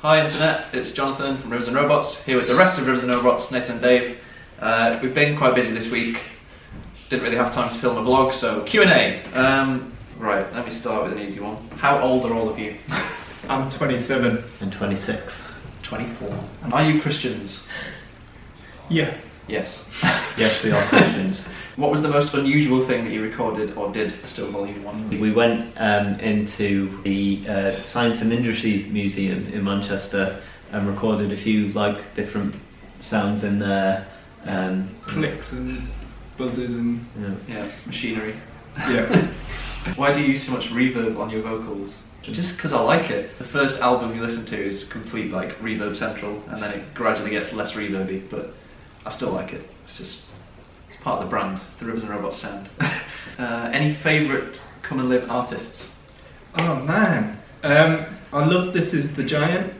Hi Internet, it's Jonathan from Rivers and Robots, here with the rest of Rivers and Robots, Nathan and Dave. We've been quite busy this week, didn't really have time to film a vlog, so Q&A. Right, let me start with an easy one. How old are all of you? I'm 27. And 26. 24. Are you Christians? Yeah. Yes. Yes, we are Christians. What was the most unusual thing that you recorded or did for Still Volume 1? We went into the Science and Industry Museum in Manchester and recorded a few different sounds in there. Clicks and buzzes and... Yeah, machinery. Yeah. Why do you use so much reverb on your vocals? Just because I like it. The first album you listen to is complete reverb central, and then it gradually gets less reverby, but I still like it. It's part of the brand. It's the Rivers and Robots sound. Any favourite come and live artists? Oh man, I love This Is the Giant.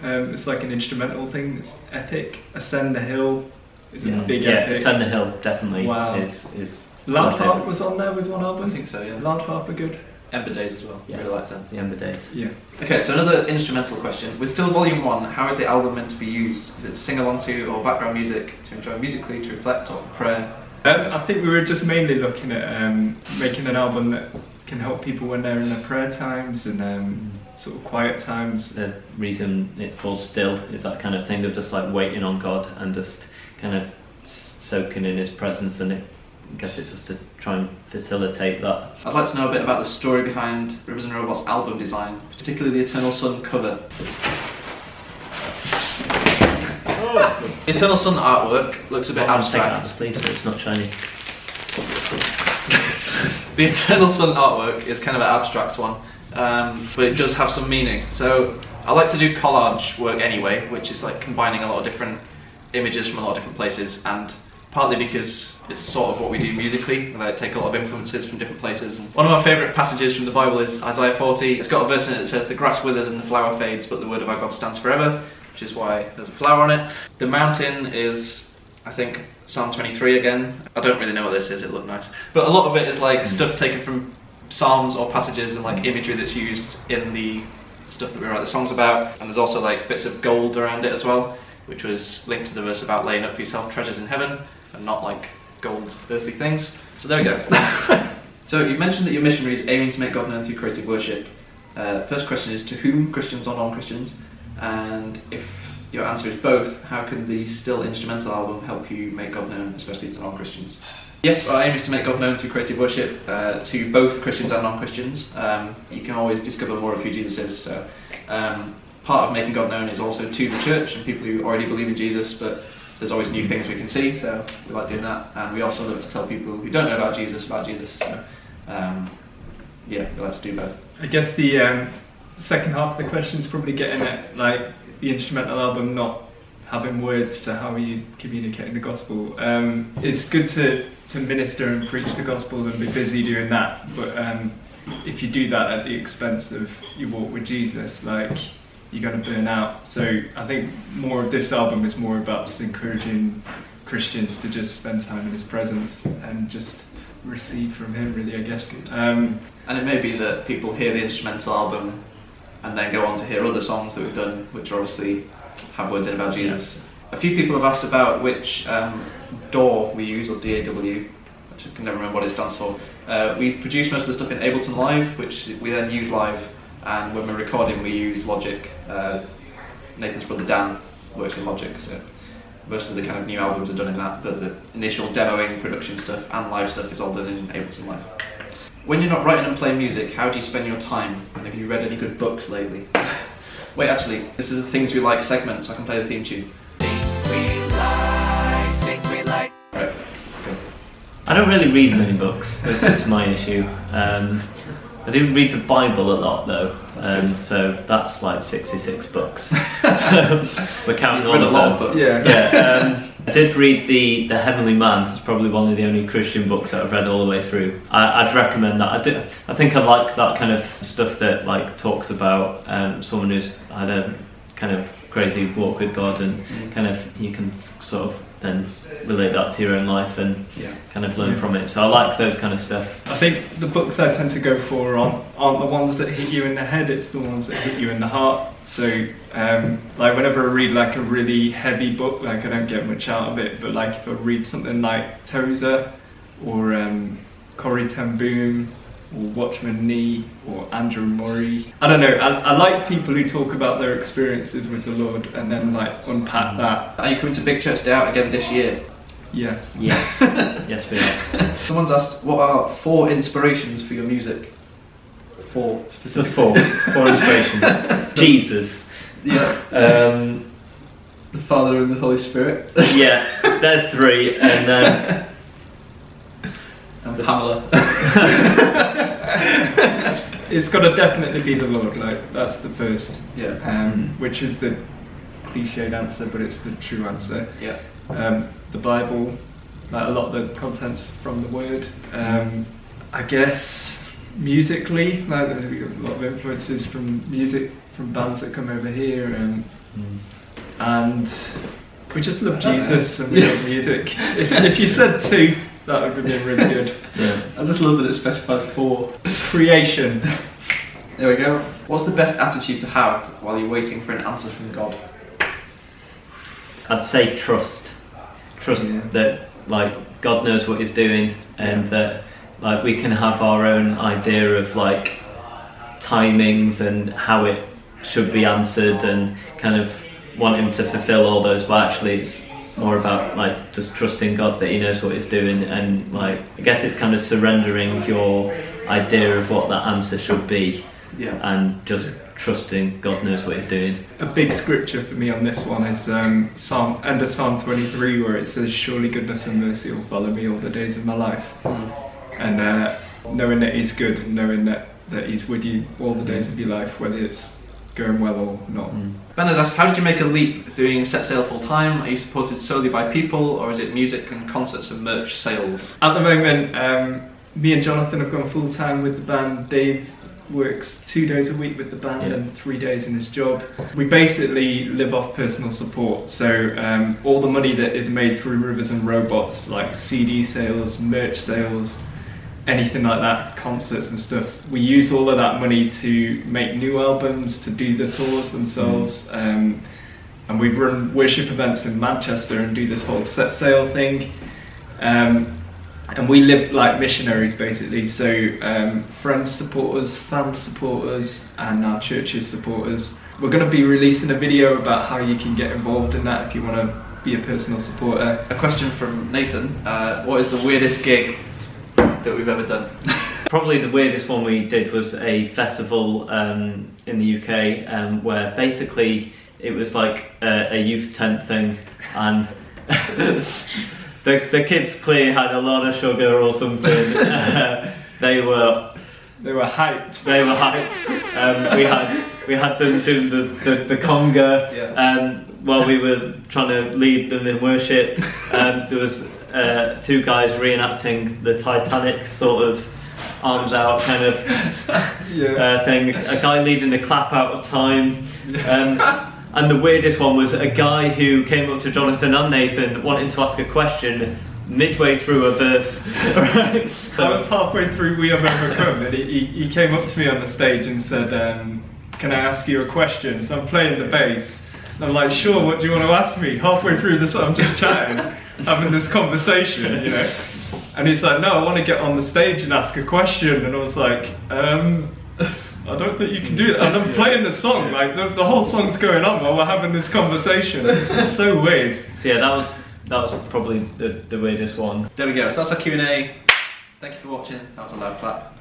It's like an instrumental thing. It's epic. Ascend the Hill is a big epic. Ascend the Hill definitely is. Loud Harp was on there with one album. I think so, yeah. Loud Harp are good. Ember Days as well. Yes, really like them. the Ember Days. Yeah. Okay, so another instrumental question. With Still Volume 1, how is the album meant to be used? Is it to sing along to, or background music, to enjoy musically, to reflect, or for prayer? I think we were just mainly looking at making an album that can help people when they're in their prayer times and sort of quiet times. The reason it's called Still is that kind of thing of just waiting on God and just kind of soaking in His presence, and I guess it's just to try and facilitate that. I'd like to know a bit about the story behind Rivers and Robots' album design, particularly the Eternal Sun cover. The Eternal Sun artwork looks a bit Take it out of abstract. the sleeve so it's not shiny. The Eternal Sun artwork is kind of an abstract one, but it does have some meaning. So I like to do collage work anyway, which is combining a lot of different images from a lot of different places, and partly because it's sort of what we do musically, and I take a lot of influences from different places. One of my favourite passages from the Bible is Isaiah 40. It's got a verse in it that says, "The grass withers and the flower fades, but the word of our God stands forever," which is why there's a flower on it. The mountain is, I think, Psalm 23 again. I don't really know what this is, it looked nice. But a lot of it is stuff taken from Psalms or passages and imagery that's used in the stuff that we write the songs about. And there's also bits of gold around it as well, which was linked to the verse about laying up for yourself treasures in heaven and not gold earthly things. So there we go. So you mentioned that your missionary is aiming to make God known through creative worship. First question is, to whom, Christians or non-Christians? And if your answer is both, how can the Still instrumental album help you make God known, especially to non-Christians? Yes, our aim is to make God known through creative worship to both Christians and non-Christians. You can always discover more of who Jesus is. So part of making God known is also to the church and people who already believe in Jesus, but there's always new things we can see, so we like doing that. And we also love to tell people who don't know about Jesus. So we like to do both. I guess the second half of the question is probably getting at the instrumental album not having words, so how are you communicating the gospel? It's good to minister and preach the gospel and be busy doing that, but if you do that at the expense of your walk with Jesus, you're going to burn out. So I think more of this album is more about just encouraging Christians to just spend time in His presence and just receive from Him, really, I guess. And it may be that people hear the instrumental album and then go on to hear other songs that we've done, which obviously have words in about Jesus. A few people have asked about which DAW we use, or DAW, which I can never remember what it stands for. We produce most of the stuff in Ableton Live, which we then use live, and when we're recording we use Logic. Nathan's brother Dan works in Logic, so most of the kind of new albums are done in that, but the initial demoing, production stuff and live stuff is all done in Ableton Live. When you're not writing and playing music, how do you spend your time? And have you read any good books lately? Wait, actually, this is a Things We Like segment, so I can play the theme tune. Things we like. Right, go. I don't really read many books. This is my issue. I do read the Bible a lot though, so that's 66 books. So we're counting all of them. Books. Yeah. I did read the Heavenly Man. It's probably one of the only Christian books that I've read all the way through. I'd recommend that. I think I like that kind of stuff that talks about someone who's had a kind of crazy walk with God, and kind of you can sort of then relate that to your own life and kind of learn from it. So I like those kind of stuff. I think the books I tend to go for aren't the ones that hit you in the head, it's the ones that hit you in the heart. So like whenever I read like a really heavy book, like I don't get much out of it, but like if I read something like Tozer or Corrie ten Boom or Watchman Nee or Andrew Murray, I don't know, I like people who talk about their experiences with the Lord and then like unpack that. Are you coming to Big Church Day Out again this year? Yes. Yes, yes we are. Someone's asked, what are 4 inspirations for your music? 4 specifically. Just 4 inspirations. Jesus. Yeah. The Father and the Holy Spirit. Yeah, there's 3, and Pamela. It's got to definitely be the Lord, like that's the first. Yeah. Which is the cliched answer, but it's the true answer. Yeah. The Bible, like a lot of the contents from the Word. I guess musically, like there's a lot of influences from music from bands that come over here, and we just love Jesus and we love music. If you said 2, that would have been really good. yeah. I just love that it's specified 4. Creation. There we go. What's the best attitude to have while you're waiting for an answer from God? I'd say trust that like God knows what he's doing, and that like we can have our own idea of like timings and how it should be answered and kind of want him to fulfill all those, but actually it's more about like just trusting God that he knows what he's doing, and like I guess it's kind of surrendering your idea of what that answer should be, and just trusting God knows what he's doing. A big scripture for me on this one is Psalm 23, where it says, "Surely goodness and mercy will follow me all the days of my life." And knowing that he's good, and knowing that he's with you all the days of your life, whether it's going well or not. Ben has asked, how did you make a leap doing set sail full time? Are you supported solely by people, or is it music and concerts and merch sales? At the moment, me and Jonathan have gone full time with the band. Dave works 2 days a week with the band and 3 days in his job. We basically live off personal support, so all the money that is made through Rivers and Robots, like CD sales, merch sales, anything like that, concerts and stuff, we use all of that money to make new albums, to do the tours themselves, and we run worship events in Manchester and do this whole set sail thing. And we live like missionaries basically, so friends support us, fans support us, and our churches support us. We're going to be releasing a video about how you can get involved in that if you want to be a personal supporter. A question from Nathan, what is the weirdest gig that we've ever done? Probably the weirdest one we did was a festival in the UK where basically it was like a youth tent thing, and the kids clearly had a lot of sugar or something. They were hyped. They were hyped. We had them do the conga while we were trying to lead them in worship. There was 2 guys reenacting the Titanic sort of arms out kind of thing. A guy leading the clap out of time. And the weirdest one was a guy who came up to Jonathan and Nathan wanting to ask a question midway through a verse. Right? I was halfway through We Have Overcome, and he came up to me on the stage and said, "Can I ask you a question?" So I'm playing the bass. And I'm like, "Sure, what do you want to ask me?" Halfway through the song, I'm just chatting, having this conversation, you know. And he's like, "No, I want to get on the stage and ask a question." And I was like, I don't think you can do that. And I'm playing the song, like the whole song's going on while we're having this conversation. This is so weird. So yeah, that was probably the weirdest one. There we go, so that's our Q&A. Thank you for watching, that was a loud clap.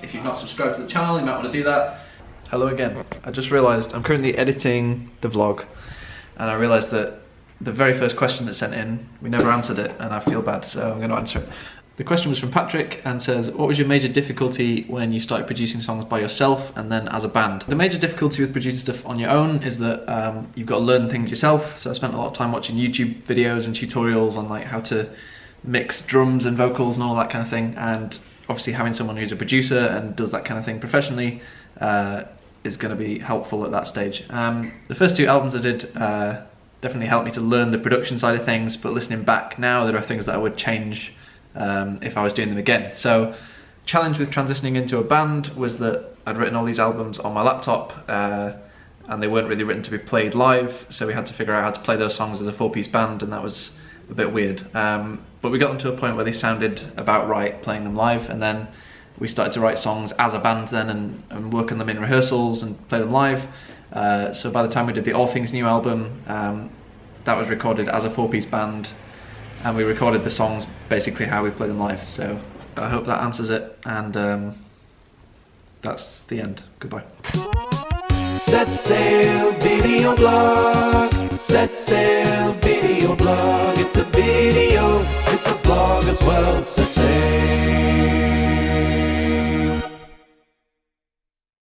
If you've not subscribed to the channel, you might want to do that. Hello again. I just realised I'm currently editing the vlog, and I realised that the very first question that's sent in, we never answered it, and I feel bad, so I'm going to answer it. The question was from Patrick and says, what was your major difficulty when you started producing songs by yourself and then as a band? The major difficulty with producing stuff on your own is that you've got to learn things yourself. So I spent a lot of time watching YouTube videos and tutorials on like how to mix drums and vocals and all that kind of thing. And obviously having someone who's a producer and does that kind of thing professionally is going to be helpful at that stage. The first 2 albums I did, definitely helped me to learn the production side of things, but listening back now, there are things that I would change if I was doing them again. So challenge with transitioning into a band was that I'd written all these albums on my laptop, and they weren't really written to be played live, so we had to figure out how to play those songs as a 4-piece band, and that was a bit weird. But we got them to a point where they sounded about right playing them live, and then we started to write songs as a band then, and work on them in rehearsals and play them live. So by the time we did the All Things New album, that was recorded as a 4-piece band, and we recorded the songs basically how we play them live. So I hope that answers it, and that's the end. Goodbye. Set Sail Video Blog. Set Sail Video Blog. It's a video, it's a blog as well. Set Sail.